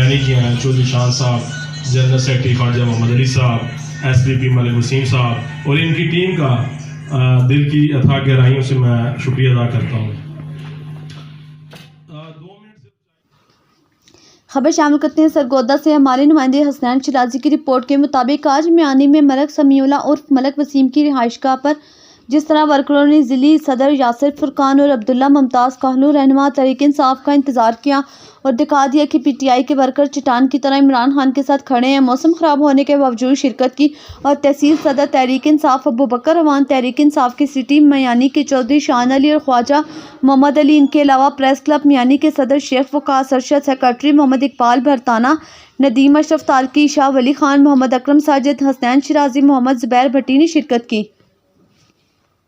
बयानी किए हैं चौधरी शान साहब, जनरल सेक्रेटरी ख्वाजा मोहम्मद अली साहब, SPP मलिक वसीम साहब और इनकी टीम का दिल की अथाह गहराइयों से मैं शुक्रिया अदा करता हूँ। खबर शामिल करते हैं सरगोदा से। हमारे नुमाइंदे हसनैन शिराजी की रिपोर्ट के मुताबिक आज मियानी में मलक समीउल्लाह उर्फ मलक वसीम की रिहाइशगाह पर जिस तरह वर्करों ने ज़िली सदर यासिर फुरकान और अब्दुल्ला मुमताज़ कहलू रहनुमा तहरीक इंसाफ का इंतज़ार किया और दिखा दिया कि PTI के वर्कर चट्टान की तरह इमरान खान के साथ खड़े हैं। मौसम ख़राब होने के बावजूद शिरकत की और तहसील सदर तहरीक इंसाफ अबू बकर अवान तहरीक इंसाफ की सिटी मियानी के चौधरी शान अली और ख्वाजा मोहम्मद अली, इनके अलावा प्रेस क्लब मियानी के सदर शेख वकास अरशद, सेक्रेटरी मोहम्मद इकबाल भरताना, नदीम अशरफ तालकी, शाह वली खान, मोहम्मद अकरम साजिद, हसनैन शिराजी, मोहम्मद ज़ुबैर भट्टी ने शिरकत की।